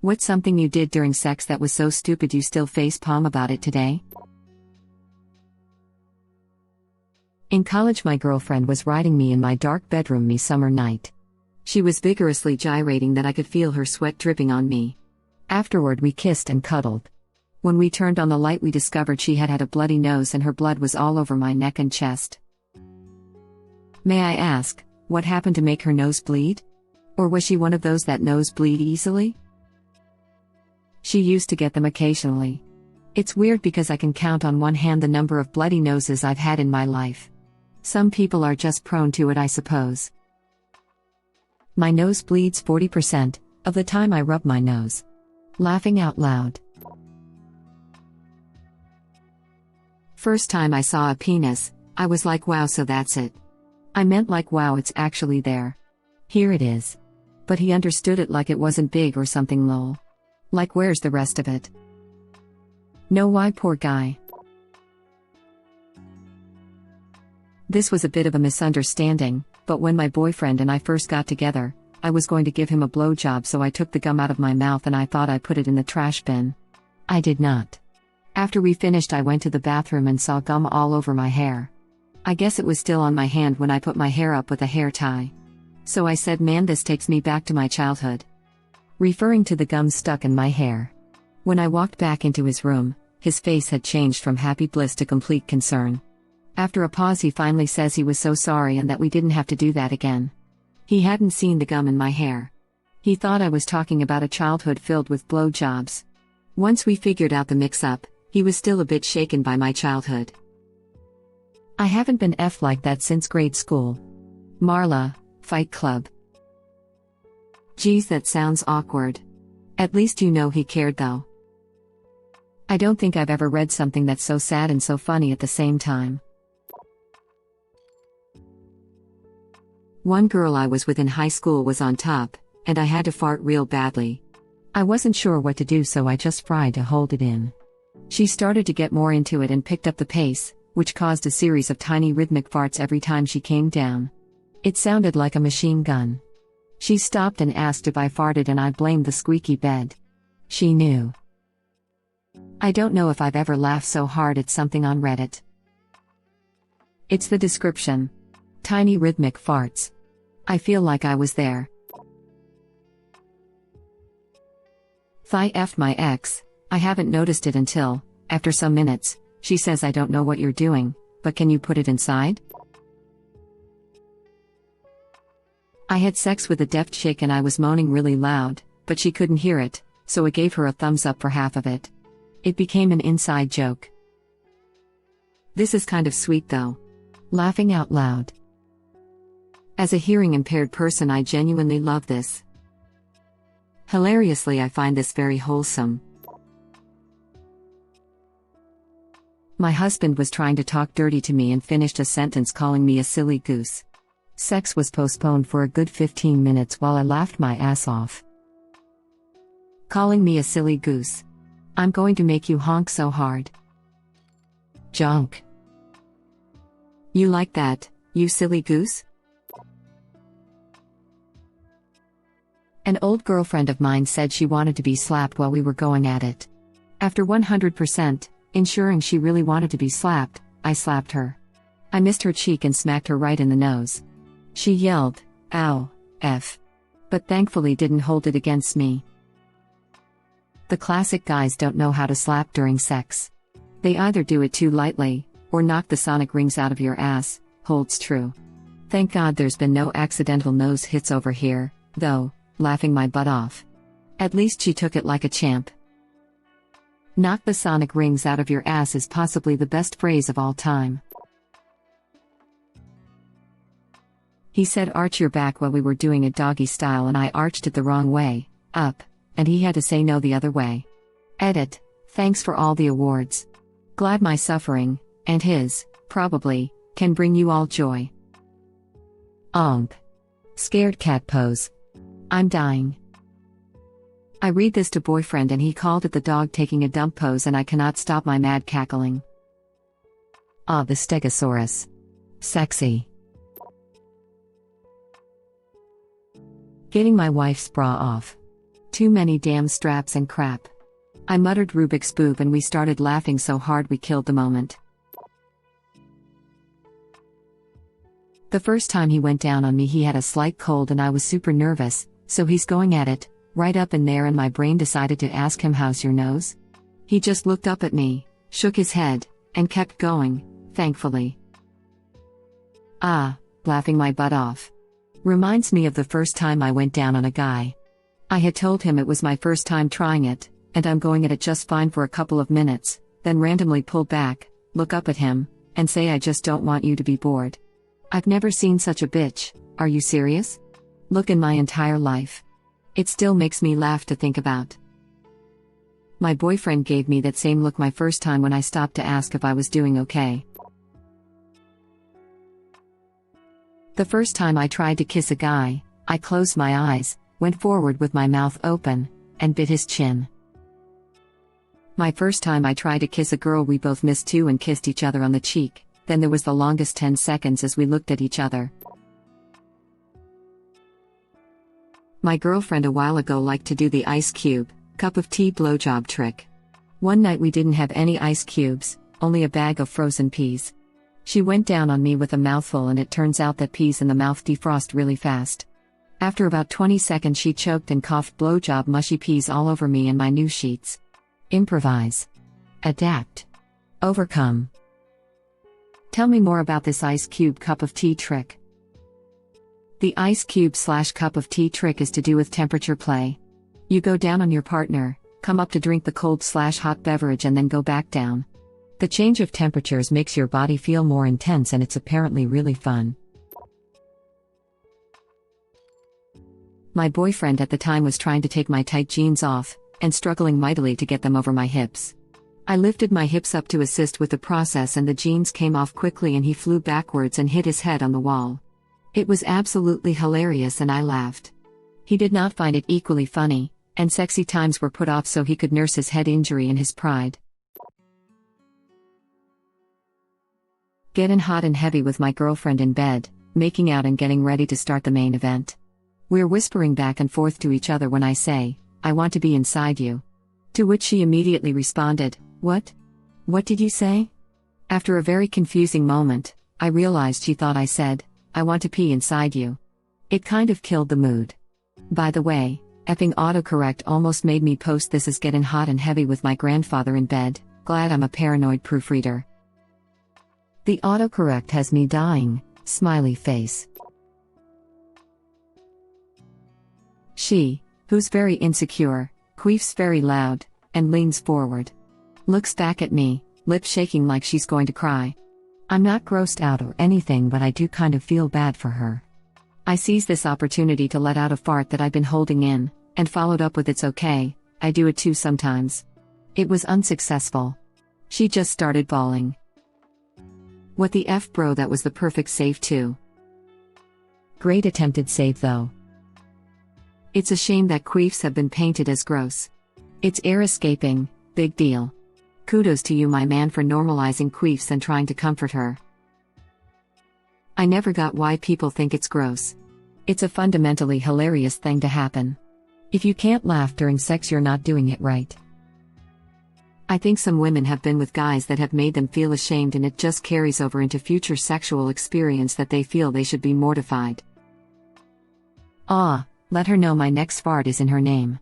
What's something you did during sex that was so stupid you still face palm about it today? In college, my girlfriend was riding me in my dark bedroom me summer night. She was vigorously gyrating that I could feel her sweat dripping on me. Afterward we kissed and cuddled. When we turned on the light we discovered she had a bloody nose and her blood was all over my neck and chest. May I ask, what happened to make her nose bleed? Or was she one of those that nose bleed easily? She used to get them occasionally. It's weird because I can count on one hand the number of bloody noses I've had in my life. Some people are just prone to it, I suppose. My nose bleeds 40% of the time I rub my nose. Laughing out loud. First time I saw a penis, I was like, wow, so that's it. I meant like, wow, it's actually there. Here it is. But he understood it like it wasn't big or something, lol. Like, where's the rest of it? No, why, poor guy. This was a bit of a misunderstanding, but when my boyfriend and I first got together, I was going to give him a blowjob, so I took the gum out of my mouth and I thought I put it in the trash bin. I did not. After we finished, I went to the bathroom and saw gum all over my hair. I guess it was still on my hand when I put my hair up with a hair tie. So I said, man, this takes me back to my childhood. Referring to the gum stuck in my hair. When I walked back into his room, his face had changed from happy bliss to complete concern. After a pause he finally says he was so sorry and that we didn't have to do that again. He hadn't seen the gum in my hair. He thought I was talking about a childhood filled with blowjobs. Once we figured out the mix-up, he was still a bit shaken by my childhood. I haven't been F'd like that since grade school. Marla, Fight Club. Geez, that sounds awkward. At least you know he cared though. I don't think I've ever read something that's so sad and so funny at the same time. One girl I was with in high school was on top, and I had to fart real badly. I wasn't sure what to do, so I just tried to hold it in. She started to get more into it and picked up the pace, which caused a series of tiny rhythmic farts every time she came down. It sounded like a machine gun. She stopped and asked if I farted, and I blamed the squeaky bed. She knew. I don't know if I've ever laughed so hard at something on Reddit. It's the description. Tiny rhythmic farts. I feel like I was there. Thigh F my ex. I haven't noticed it until, after some minutes, she says, I don't know what you're doing, but can you put it inside? I had sex with a deaf chick and I was moaning really loud, but she couldn't hear it, so I gave her a thumbs up for half of it. It became an inside joke. This is kind of sweet though. Laughing out loud. As a hearing impaired person, I genuinely love this. Hilariously, I find this very wholesome. My husband was trying to talk dirty to me and finished a sentence calling me a silly goose. Sex was postponed for a good 15 minutes while I laughed my ass off. Calling me a silly goose. I'm going to make you honk so hard. Junk. You like that, you silly goose? An old girlfriend of mine said she wanted to be slapped while we were going at it. After 100%, ensuring she really wanted to be slapped, I slapped her. I missed her cheek and smacked her right in the nose. She yelled, ow, F. But thankfully didn't hold it against me. The classic guys don't know how to slap during sex. They either do it too lightly, or knock the sonic rings out of your ass, holds true. Thank God there's been no accidental nose hits over here, though, laughing my butt off. At least she took it like a champ. Knock the sonic rings out of your ass is possibly the best phrase of all time. He said arch your back while we were doing it doggy style and I arched it the wrong way, up, and he had to say no the other way. Edit, thanks for all the awards. Glad my suffering, and his, probably, can bring you all joy. Scared cat pose. I'm dying. I read this to boyfriend and he called it the dog taking a dump pose and I cannot stop my mad cackling. The Stegosaurus. Sexy. Getting my wife's bra off. Too many damn straps and crap. I muttered Rubik's boob and we started laughing so hard we killed the moment. The first time he went down on me he had a slight cold and I was super nervous, so he's going at it, right up in there, and my brain decided to ask him, "How's your nose?" He just looked up at me, shook his head, and kept going, thankfully. Laughing my butt off. Reminds me of the first time I went down on a guy. I had told him it was my first time trying it, and I'm going at it just fine for a couple of minutes, then randomly pull back, look up at him, and say, "I just don't want you to be bored." I've never seen such a bitch, are you serious? Look in my entire life. It still makes me laugh to think about. My boyfriend gave me that same look my first time when I stopped to ask if I was doing okay. The first time I tried to kiss a guy, I closed my eyes, went forward with my mouth open, and bit his chin. My first time I tried to kiss a girl, we both missed too and kissed each other on the cheek, then there was the longest 10 seconds as we looked at each other. My girlfriend a while ago liked to do the ice cube, cup of tea blowjob trick. One night we didn't have any ice cubes, only a bag of frozen peas. She went down on me with a mouthful and it turns out that peas in the mouth defrost really fast. After about 20 seconds she choked and coughed blowjob mushy peas all over me and my new sheets. Improvise. Adapt. Overcome. Tell me more about this ice cube cup of tea trick. The ice cube / cup of tea trick is to do with temperature play. You go down on your partner, come up to drink the cold / hot beverage and then go back down. The change of temperatures makes your body feel more intense and it's apparently really fun. My boyfriend at the time was trying to take my tight jeans off, and struggling mightily to get them over my hips. I lifted my hips up to assist with the process and the jeans came off quickly and he flew backwards and hit his head on the wall. It was absolutely hilarious and I laughed. He did not find it equally funny, and sexy times were put off so he could nurse his head injury and his pride. Getting hot and heavy with my girlfriend in bed, making out and getting ready to start the main event. We're whispering back and forth to each other when I say, "I want to be inside you." To which she immediately responded, "What? What did you say?" After a very confusing moment, I realized she thought I said, "I want to pee inside you." It kind of killed the mood. By the way, effing autocorrect almost made me post this as getting hot and heavy with my grandfather in bed. Glad I'm a paranoid proofreader. The autocorrect has me dying, smiley face. She, who's very insecure, queefs very loud, and leans forward. Looks back at me, lips shaking like she's going to cry. I'm not grossed out or anything, but I do kind of feel bad for her. I seize this opportunity to let out a fart that I've been holding in, and followed up with "It's okay, I do it too sometimes." It was unsuccessful. She just started bawling. What the F, bro, that was the perfect save too. Great attempted save though. It's a shame that queefs have been painted as gross. It's air escaping, big deal. Kudos to you, my man, for normalizing queefs and trying to comfort her. I never got why people think it's gross. It's a fundamentally hilarious thing to happen. If you can't laugh during sex, you're not doing it right. I think some women have been with guys that have made them feel ashamed, and it just carries over into future sexual experience that they feel they should be mortified. Let her know my next fart is in her name.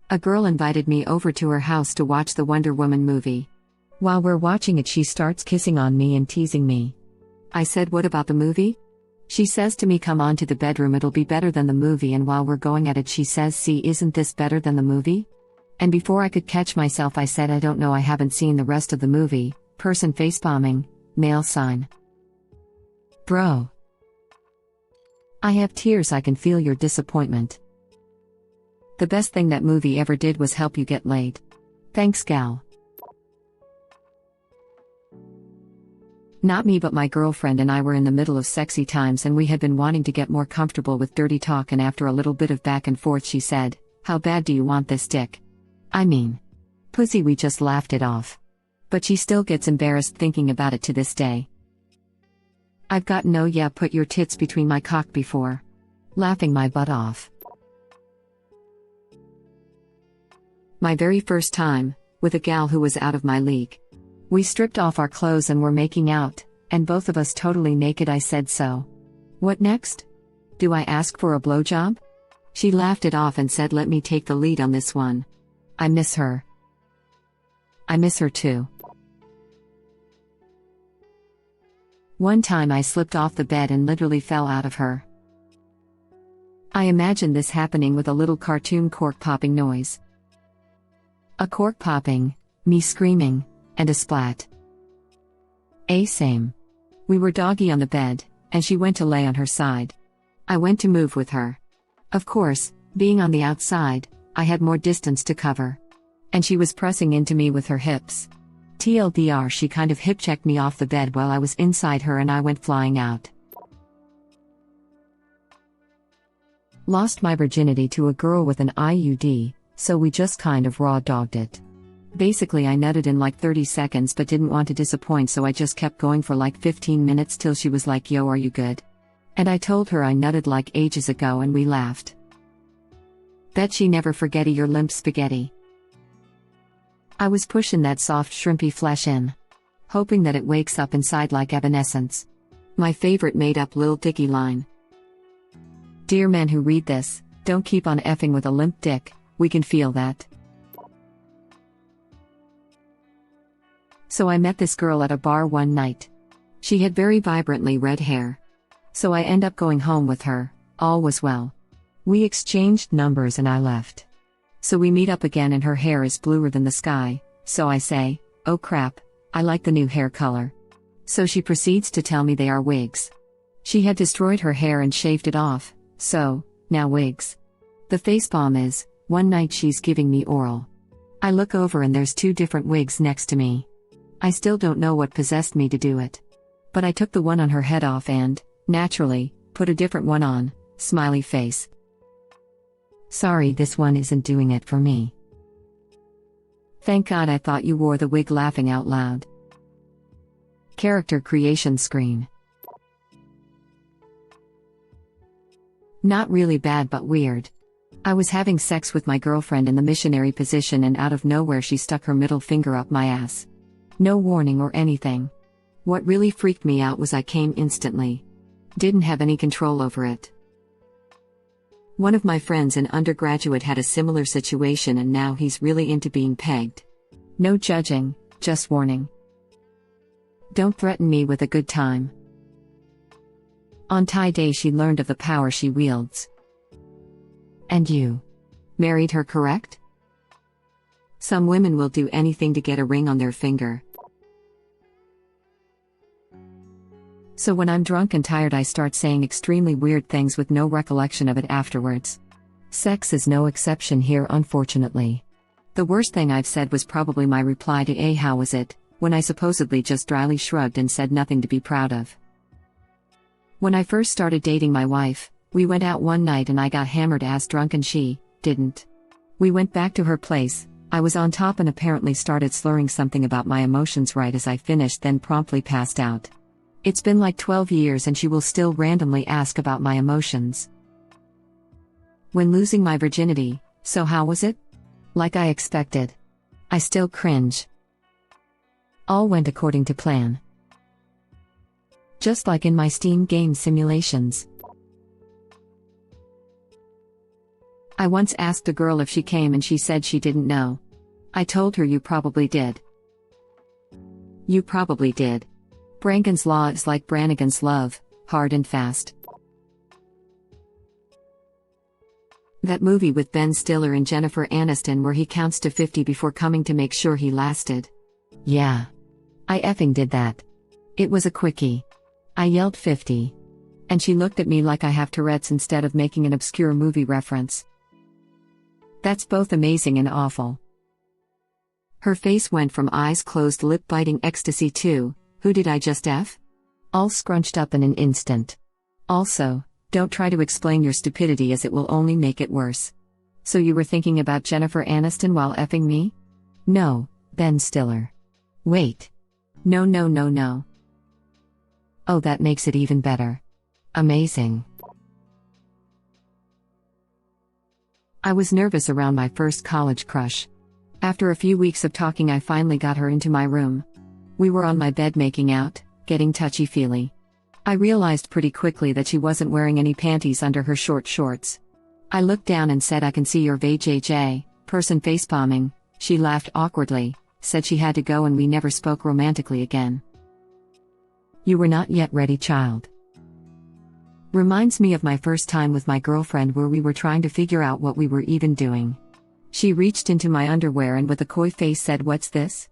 A girl invited me over to her house to watch the Wonder Woman movie. While we're watching it, she starts kissing on me and teasing me. I said, "What about the movie?" She says to me, "Come on to the bedroom, it'll be better than the movie." And while we're going at it, she says, "See, isn't this better than the movie?" And before I could catch myself, I said, "I don't know, I haven't seen the rest of the movie." Person facepalming, male sign. Bro. I have tears, I can feel your disappointment. The best thing that movie ever did was help you get laid. Thanks, gal. Not me, but my girlfriend and I were in the middle of sexy times and we had been wanting to get more comfortable with dirty talk, and after a little bit of back and forth she said, "How bad do you want this dick? I mean, pussy." We just laughed it off. But she still gets embarrassed thinking about it to this day. I've gotten "Oh yeah, put your tits between my cock" before. laughing my butt off. My very first time, with a gal who was out of my league. We stripped off our clothes and were making out, and both of us totally naked. I said, so. What next? Do I ask for a blowjob? She laughed it off and said, let me take the lead on this one. I miss her. I miss her too. One time I slipped off the bed and literally fell out of her. I imagined this happening with a little cartoon cork popping noise. A cork popping, me screaming, and a splat. Same. We were doggy on the bed, and she went to lay on her side. I went to move with her. Of course, being on the outside, I had more distance to cover. And she was pressing into me with her hips. TLDR, she kind of hip-checked me off the bed while I was inside her and I went flying out. Lost my virginity to a girl with an IUD, so we just kind of raw dogged it. Basically I nutted in like 30 seconds but didn't want to disappoint, so I just kept going for like 15 minutes till she was like, yo, are you good? And I told her I nutted like ages ago and we laughed. Bet she never forgetty your limp spaghetti. I was pushing that soft shrimpy flesh in, hoping that it wakes up inside like evanescence. My favorite made-up Lil Dicky line. Dear men who read this, don't keep on effing with a limp dick, we can feel that. So I met this girl at a bar one night. She had very vibrantly red hair. So I end up going home with her, all was well. We exchanged numbers and I left. So we meet up again and her hair is bluer than the sky, so I say, oh crap, I like the new hair color. So she proceeds to tell me they are wigs. She had destroyed her hair and shaved it off, so, now wigs. The facepalm is, one night she's giving me oral. I look over and there's 2 different wigs next to me. I still don't know what possessed me to do it. But I took the one on her head off and, naturally, put a different one on, smiley face. Sorry, this one isn't doing it for me. Thank God, I thought you wore the wig, laughing out loud. Character creation screen. Not really bad but weird. I was having sex with my girlfriend in the missionary position and out of nowhere she stuck her middle finger up my ass. No warning or anything. What really freaked me out was I came instantly. Didn't have any control over it. One of my friends in undergraduate had a similar situation and now he's really into being pegged. No judging, just warning. Don't threaten me with a good time. On Thai Day she learned of the power she wields. And you married her, correct? Some women will do anything to get a ring on their finger. So when I'm drunk and tired I start saying extremely weird things with no recollection of it afterwards. Sex is no exception here, unfortunately. The worst thing I've said was probably my reply to "Hey, how was it?" when I supposedly just dryly shrugged and said nothing to be proud of. When I first started dating my wife, we went out one night and I got hammered ass drunk and she didn't. We went back to her place, I was on top and apparently started slurring something about my emotions right as I finished, then promptly passed out. It's been like 12 years and she will still randomly ask about my emotions. When losing my virginity, so how was it? Like I expected. I still cringe. All went according to plan. Just like in my Steam game simulations. I once asked a girl if she came and she said she didn't know. I told her, you probably did. You probably did. Brannigan's Law is like Brannigan's Love, hard and fast. That movie with Ben Stiller and Jennifer Aniston where he counts to 50 before coming to make sure he lasted. Yeah. I effing did that. It was a quickie. I yelled 50. And she looked at me like I have Tourette's instead of making an obscure movie reference. That's both amazing and awful. Her face went from eyes closed lip biting ecstasy to, who did I just F? All scrunched up in an instant. Also, don't try to explain your stupidity as it will only make it worse. So you were thinking about Jennifer Aniston while effing me? No, Ben Stiller. Wait. No. Oh, that makes it even better. Amazing. I was nervous around my first college crush. After a few weeks of talking, I finally got her into my room. We were on my bed making out, getting touchy-feely. I realized pretty quickly that she wasn't wearing any panties under her short shorts. I looked down and said, "I can see your vajayjay, person facepalming." She laughed awkwardly, said she had to go, and we never spoke romantically again. You were not yet ready, child. Reminds me of my first time with my girlfriend, where we were trying to figure out what we were even doing. She reached into my underwear and with a coy face said, "What's this?"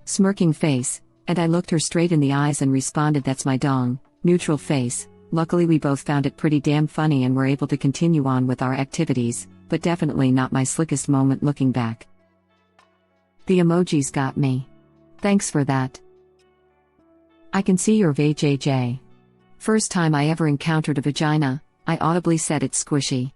Smirking face, and I looked her straight in the eyes and responded, "That's my dong." Neutral face. Luckily we both found it pretty damn funny and were able to continue on with our activities, but definitely not my slickest moment looking back. The emojis got me. Thanks for that. I can see your vajayjay. First time I ever encountered a vagina, I audibly said it's squishy.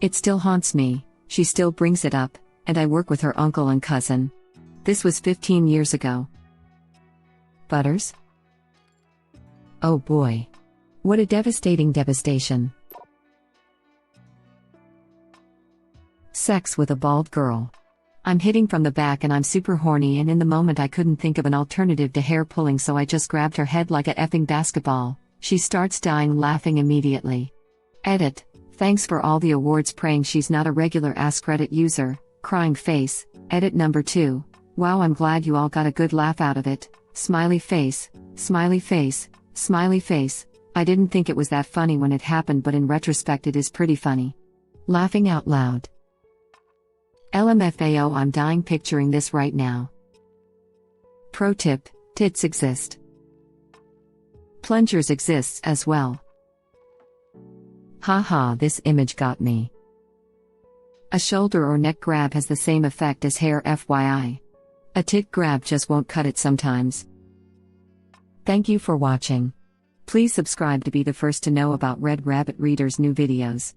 It still haunts me, she still brings it up, and I work with her uncle and cousin. This was 15 years ago. Butters? Oh boy. What a devastating devastation. Sex with a bald girl. I'm hitting from the back and I'm super horny, and in the moment I couldn't think of an alternative to hair pulling, so I just grabbed her head like a effing basketball. She starts dying laughing immediately. Edit. Thanks for all the awards, praying she's not a regular AskReddit user. Crying face. Edit number 2. Wow, I'm glad you all got a good laugh out of it. Smiley face. Smiley face. Smiley face. I didn't think it was that funny when it happened, but in retrospect it is pretty funny. Laughing out loud. LMFAO, I'm dying picturing this right now. Pro tip, tits exist. Plungers exists as well. Haha, this image got me. A shoulder or neck grab has the same effect as hair, FYI. A tit grab just won't cut it sometimes. Thank you for watching. Please subscribe to be the first to know about Red Rabbit Reader's new videos.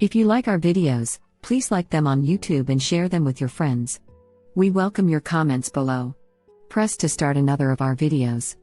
If you like our videos, please like them on YouTube and share them with your friends. We welcome your comments below. Press to start another of our videos.